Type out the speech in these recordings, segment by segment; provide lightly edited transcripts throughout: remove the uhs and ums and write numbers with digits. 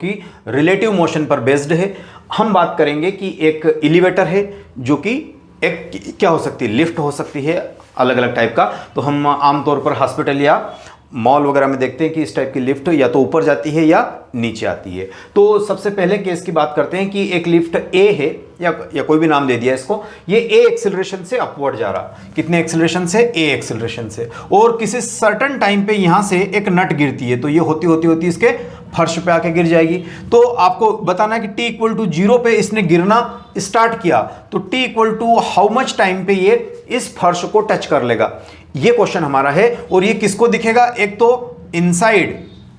कि relative motion पर based है। हम बात करेंगे कि एक एलिवेटर है जो कि एक क्या हो सकती है, लिफ्ट हो सकती है अलग अलग टाइप का। तो हम आमतौर पर हॉस्पिटल या मॉल वगैरह में देखते हैं कि इस टाइप की लिफ्ट या तो ऊपर जाती है या नीचे आती है। तो सबसे पहले केस की बात करते हैं कि एक लिफ्ट ए है या कोई भी नाम दे दिया इसको, ये ए एक्सेलरेशन से अपवर्ड जा रहा, कितने एक्सेलरेशन से, ए एक्सेलरेशन से, और किसी सर्टन टाइम पे यहां से एक नट गिरती है, तो ये होती होती होती इसके फर्श पे आके गिर जाएगी। तो आपको बताना है कि t इक्वल टू 0 पे इसने गिरना स्टार्ट किया, तो t equal to how much time पे ये इस फर्श को टच कर लेगा, ये क्वेश्चन हमारा है। और ये किसको दिखेगा, एक तो इनसाइड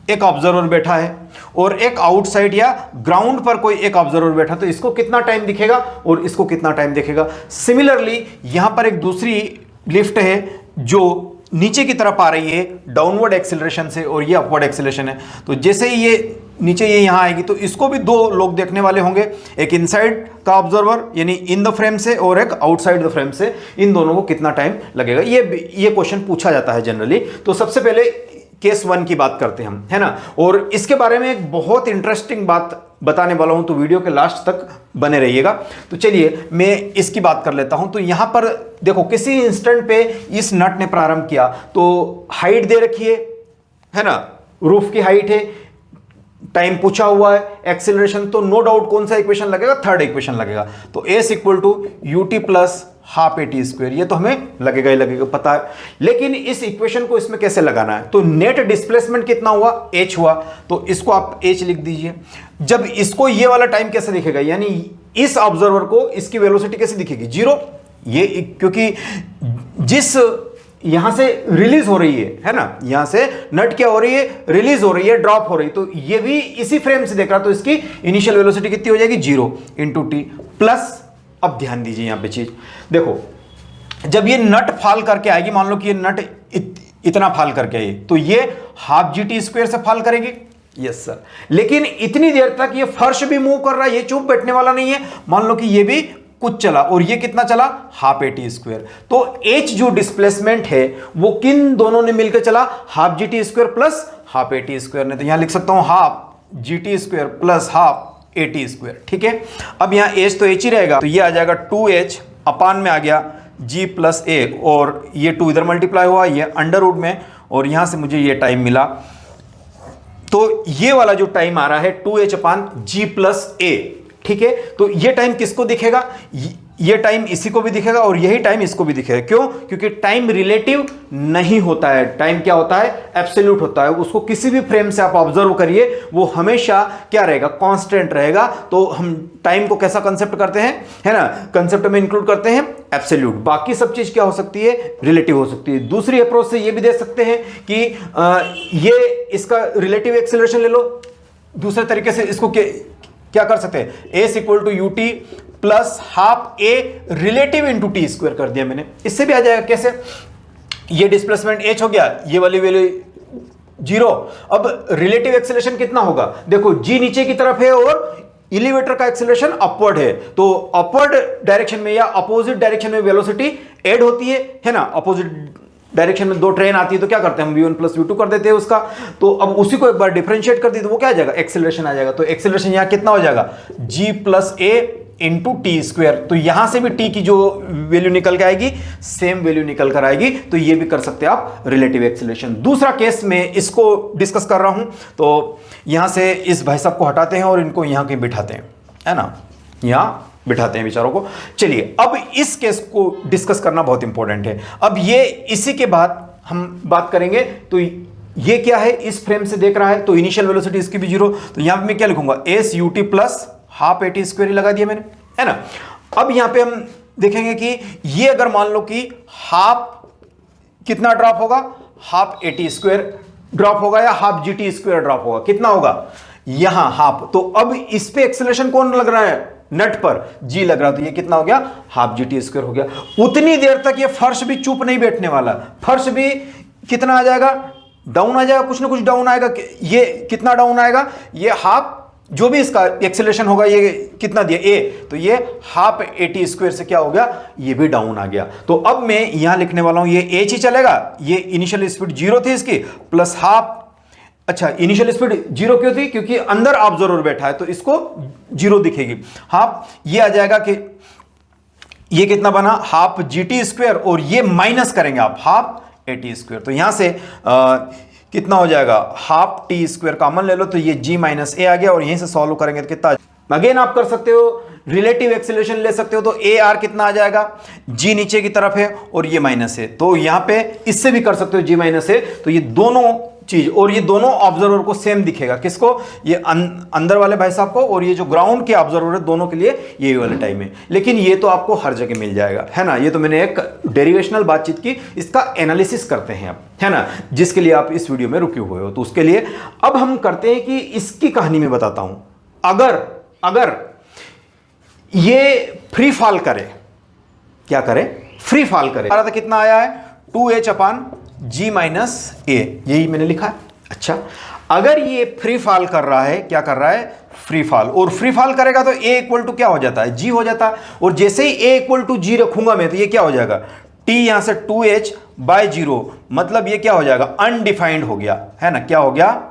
एक ऑब्जर्वर बैठा है और एक आउटसाइड या ग्राउंड पर कोई एक ऑब्जर्वर बैठा, तो इसको कितना टाइम दिखेगा और इसको कितना टाइम दिखेगा। सिमिलरली यहां पर एक दूसरी लिफ्ट है जो नीचे की तरफ आ रही है डाउनवर्ड एक्सेलरेशन से और ये अपवर्ड एक्सेलरेशन है, तो जैसे ही ये नीचे ये यहां आएगी तो इसको भी दो लोग देखने वाले होंगे, एक इनसाइड का ऑब्जर्वर यानी इन द फ्रेम से और एक आउटसाइड द फ्रेम से, इन दोनों को कितना टाइम लगेगा, ये क्वेश्चन पूछा जाता है जनरली। तो सबसे पहले केस 1 की बात करते हैं हम, है ना। और इसके बारे में एक बहुत इंटरेस्टिंग बात बताने वाला हूं, तो वीडियो के लास्ट तक बने रहिएगा। तो चलिए मैं इसकी बात कर लेता हूं। तो यहां पर देखो किसी इंस्टेंट पे इस नट ने प्रारंभ किया, तो हाइट दे रखी है ना, रूफ की हाइट है, टाइम पूछा हुआ है, एक्सेलरेशन, तो नो डाउट कौन सा इक्वेशन लगेगा, थर्ड इक्वेशन लगेगा। तो S equal to UT plus half A T square, ये तो हमें लगेगा ही लगेगा, पता है। लेकिन इस इक्वेशन को इसमें कैसे लगाना है, तो नेट डिस्प्लेसमेंट कितना हुआ, h हुआ, तो इसको आप h लिख दीजिए। जब इसको ये वाला टाइम कैसे दिखेगा, यानी इस ऑब्जर्वर को इसकी वेलोसिटी कैसे दिखेगी, 0। ये क्योंकि जिस यहां से रिलीज हो रही है ना, यहां से नट क्या हो रही है, रिलीज हो रही है, ड्रॉप हो रही है, तो ये भी इसी फ्रेम से देख रहा, तो इसकी इनिशियल वेलोसिटी कितनी हो जाएगी, 0 इंटू टी प्लस। अब ध्यान दीजिए यहां पे चीज देखो, जब ये नट फाल करके आएगी, मान लो कि ये नट इतना फाल करके आई, तो ये हाफ जी टी स्क्वायर से फाल करेगी, यस सर। लेकिन इतनी देर तक ये फर्श भी मूव कर रहा है, ये चुप बैठने वाला नहीं है, मान लो कि ये भी कुछ चला, और ये कितना चला, हाफ ए टी स्क्वायर। तो h जो डिस्प्लेसमेंट है वो किन दोनों ने मिलकर चला, half G T square plus half A T square ने। तो यहां लिख सकता हूं half G T square plus half A T square, ठीक है। अब यहां h तो h ही रहेगा, तो ये आ जाएगा 2h अपान में आ गया g प्लस a, और ये 2 इधर मल्टीप्लाई हुआ, ये अंडर रूट में, और यहां से मुझे ये टाइम मिला। तो ये वाला जो टाइम आ रहा है 2h upon g plus a, ठीक है। तो ये टाइम किसको दिखेगा, ये टाइम इसी को भी दिखेगा और यही टाइम इसको भी दिखेगा। क्यों, क्योंकि टाइम रिलेटिव नहीं होता है, टाइम क्या होता है, एब्सोल्यूट होता है। उसको किसी भी फ्रेम से आप ऑब्जर्व करिए, वो हमेशा क्या रहेगा, कांस्टेंट रहेगा। तो हम टाइम को कैसा कंसेप्ट करते हैं, है ना, कंसेप्ट में इंक्लूड करते हैं एब्सोल्यूट। बाकी सब चीज क्या हो सकती है, रिलेटिव हो सकती है। दूसरी अप्रोच से ये भी दे सकते हैं कि ये इसका रिलेटिव एक्सेलरेशन ले लो। दूसरे तरीके से इसको क्या कर सकते हैं, S equal to U T plus half A relative into T square कर दिया मैंने, इससे भी आ जाएगा। कैसे, ये डिस्प्लेसमेंट h हो गया, ये वाली वैल्यू 0। अब रिलेटिव एक्सेलरेशन कितना होगा, देखो g नीचे की तरफ है और एलिवेटर का एक्सेलरेशन अपवर्ड है, तो अपवर्ड डायरेक्शन में या अपोजिट डायरेक्शन में वेलोसिटी ऐड होती है ना। अपोजिट डायरेक्शन में 2 ट्रेन आती है तो क्या करते हैं हम, v1 प्लस v2 कर देते हैं उसका। तो अब उसी को एक बार डिफरेंशिएट कर दी तो वो क्या आ जाएगा, एक्सेलरेशन आ जाएगा। तो एक्सेलरेशन यहां कितना हो जाएगा, g plus a into T square. तो यहां से भी t की जो वैल्यू निकल के आएगी सेम वैल्यू निकल कर आएगी। तो ये भी कर सकते हैं आप रिलेटिव एक्सेलरेशन। दूसरा केस में इसको डिस्कस कर रहा हूं, तो यहां से इस भाई साहब को हटाते हैं और इनको यहां कहीं बिठाते हैं, है ना, यहां बिठाते हैं बेचारों को। चलिए अब इस केस को डिस्कस करना बहुत इंपॉर्टेंट है। अब ये इसी के बाद हम बात करेंगे। तो ये क्या है, इस फ्रेम से देख रहा है, तो इनिशियल वेलोसिटी इसकी भी 0। तो यहां पे मैं क्या लिखूंगा, s u T plus half A T square ही लगा दिया मैंने, है ना। अब यहां पे हम देखेंगे कि ये अगर मान लो कि हाफ कितना ड्रॉप होगा, half A T square drop होगा या half G T square drop होगा, कितना होगा, यहां हाफ। तो अब इस पे एक्सेलरेशन कौन लग रहा है, नट पर g लग रहा, तो ये कितना हो गया, हाफ जी टी स्क्वायर हो गया। उतनी देर तक ये फर्श भी चुप नहीं बैठने वाला, फर्श भी कितना आ जाएगा, डाउन आ जाएगा, कुछ ना कुछ डाउन आएगा। ये कितना डाउन आएगा, ये हाफ जो भी इसका एक्सेलरेशन होगा, ये कितना दिया a, तो ये हाफ ए टी स्क्वायर से क्या हो गया, ये भी डाउन आ गया। तो अब मैं यहां लिखने वाला हूं, ये h ही चलेगा, ये इनिशियल स्पीड 0 थी इसकी, प्लस हाफ अच्छा, इनिशियल स्पीड जीरो क्यों थी? क्योंकि अंदर ऑब्जर्वर बैठा है तो इसको जीरो दिखेगी। हाफ ये आ जाएगा कि ये कितना बना, हाफ जी टी स्क्वायर, और ये माइनस करेंगे आप हाफ ए टी स्क्वायर, तो यहां से कितना हो जाएगा, हाफ टी स्क्वायर कॉमन ले लो तो ये जी माइनस ए आ गया, और यहीं से सॉल्व करेंगे तो कितना, अगेन आप कर सकते हो रिलेटिव एक्सेलरेशन ले सकते हो, तो ए आर कितना आ जाएगा, जी नीचे की तरफ है और ये माइनस है, तो यहां पे इससे भी कर सकते हो जी माइनस है, तो ये दोनों चीज, और ये दोनों ऑब्जर्वर को सेम दिखेगा, किसको, ये अंदर वाले भाई साहब को, और ये जो ग्राउंड के ऑब्जर्वर है दोनों के लिए ये वाला टाइम है। लेकिन ये तो आपको हर जगह मिल जाएगा, है ना, ये तो मैंने एक डेरिवेशनल बातचीत की, इसका एनालिसिस करते हैं अब, है ना, जिसके लिए आप इस वीडियो में रुके हुए हो, तो उसके लिए अब हम करते हैं कि इसकी कहानी में बताता हूं। अगर ये फ्री फॉल करे, क्या करे, फ्री फॉल करे, तो कितना आया है 2h अपान जी माइनस ए, यही मैंने लिखा है। अच्छा, अगर ये फ्री फॉल कर रहा है, क्या कर रहा है, फ्री फॉल, और फ्री फॉल करेगा तो ए इक्वल टू क्या हो जाता है, जी हो जाता है, और जैसे ही ए इक्वल टू जी रखूंगा मैं तो ये क्या हो जाएगा, टी यहां से 2h बाय जीरो, मतलब ये क्या हो जाएगा, अनडिफाइंड हो गया, है ना, क्या हो गया,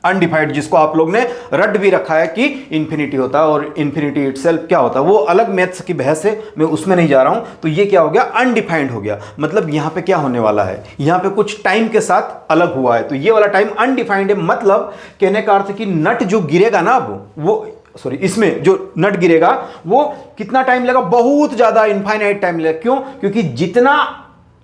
अनडिफाइंड, जिसको आप लोग ने रट भी रखा है कि इंफिनिटी होता है, और इंफिनिटी इटसेल्फ क्या होता है, वो अलग मैथ्स की बहस है, मैं उसमें नहीं जा रहा हूं। तो ये क्या हो गया, अनडिफाइंड हो गया, मतलब यहां पे क्या होने वाला है, यहां पे कुछ टाइम के साथ अलग हुआ है, तो ये वाला टाइम अनडिफाइंड है, मतलब कहने का अर्थ कि नट जो गिरेगा ना, वो सॉरी, इसमें जो नट गिरेगा वो कितना टाइम लगेगा, बहुत ज्यादा इनफाइनाइट टाइम लगेगा। क्यों? क्योंकि जितना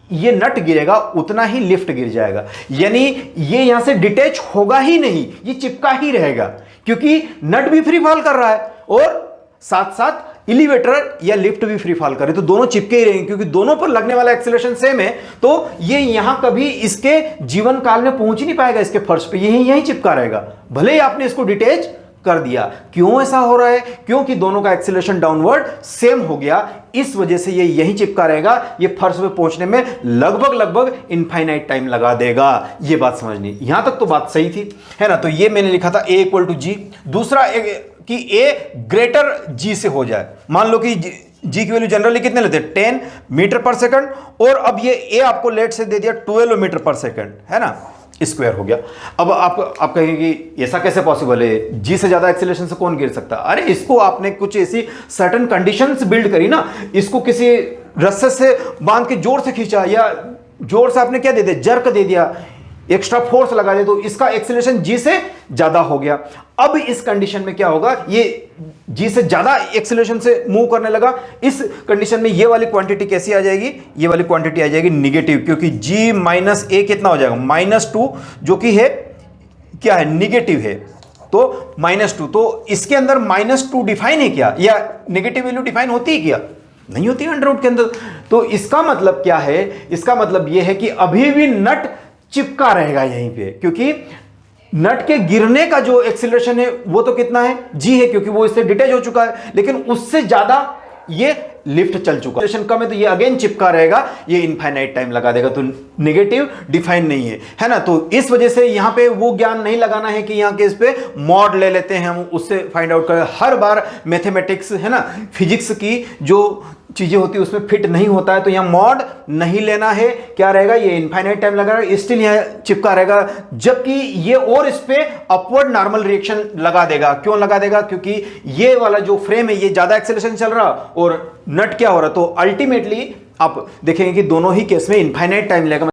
ये नट गिरेगा उतना ही लिफ्ट गिर जाएगा, यानी ये यहां से डिटैच होगा ही नहीं, ये चिपका ही रहेगा, क्योंकि नट भी फ्री फॉल कर रहा है और साथ साथ एलिवेटर या लिफ्ट भी फ्री फॉल करे, तो दोनों चिपके ही रहेंगे, क्योंकि दोनों पर लगने वाला एक्सेलरेशन सेम है, तो ये यहां कभी इसके जीवन काल में पहुंच ही नहीं पाएगा, इसके फर्श पे यहीं चिपका रहेगा, भले ही आपने इसको डिटैच कर दिया। क्यों ऐसा हो रहा है? क्योंकि दोनों का एक्सीलरेशन डाउनवर्ड सेम हो गया, इस वजह से ये यहीं चिपका रहेगा, ये फर्श पे पहुंचने में लगभग इनफाइनाइट टाइम लगा देगा। ये बात समझनी, यहां तक तो बात सही थी, है ना। तो ये मैंने लिखा था a इक्वल टू जी, दूसरा कि a ग्रेटर g से हो जाए। मान लो कि g की वैल्यू जनरली कितने लेते हैं, 10 मीटर पर सेकंड, और अब ये a आपको लेट से दे दिया 12 मीटर पर सेकंड, है ना, स्क्वायर हो गया। अब आप कहेंगे कि ऐसा कैसे पॉसिबल है, जी से ज्यादा एक्सेलरेशन से कौन गिर सकता? अरे इसको आपने कुछ ऐसी सर्टेन कंडीशंस बिल्ड करी ना, इसको किसी रस्से से बांध के जोर से खींचा, या जोर से आपने क्या दे दिया, जर्क दे दिया, एक्स्ट्रा फोर्स लगा दे, तो इसका एक्सेलरेशन जी से ज्यादा हो गया। अब इस कंडीशन में क्या होगा, ये जी से ज्यादा एक्सेलरेशन से मूव करने लगा, इस कंडीशन में ये वाली क्वांटिटी कैसी आ जाएगी, ये वाली क्वांटिटी आ जाएगी निगेटिव, क्योंकि जी माइनस ए कितना हो जाएगा, -2, जो कि है क्या है, निगेटिव है, तो -2, तो इसके अंदर -2 डिफाइन है क्या, या नेगेटिव वैल्यू डिफाइन होती है क्या, नहीं होती अंडर रूट के अंदर। तो इसका मतलब क्या है, इसका मतलब यह है कि अभी भी नट चिपका रहेगा यहीं पे, क्योंकि नट के गिरने का जो एक्सीलरेशन है वो तो कितना है, जी है, क्योंकि वो इससे डिटैच हो चुका है, लेकिन उससे ज्यादा ये लिफ्ट चल चुका है, कम है, तो ये अगेन चिपका रहेगा, ये इनफाइनाइट टाइम लगा देगा, तो नेगेटिव डिफाइन नहीं है ना। तो इस वजह से यहां पे वो ज्ञान नहीं लगाना है कि यहां के इस पे मॉड ले लेते हैं हम, उससे फाइंड आउट करें। हर बार मैथमेटिक्स, है ना, फिजिक्स की जो चीजें होती है उसमें फिट नहीं होता है, तो यहां मॉड नहीं लेना है, क्या रहेगा, ये इनफाइनाइट टाइम लगा रहेगा, स्टिल यहां चिपका रहेगा, जबकि ये और इस पे अपवर्ड नॉर्मल रिएक्शन लगा देगा। क्यों लगा देगा? क्योंकि ये वाला जो फ्रेम है ये ज्यादा एक्सेलरेशन चल रहा और नट क्या हो रहा, तो अल्टीमेटली आप देखेंगे कि दोनों ही केस में इनफाइनाइट टाइम लगेगा।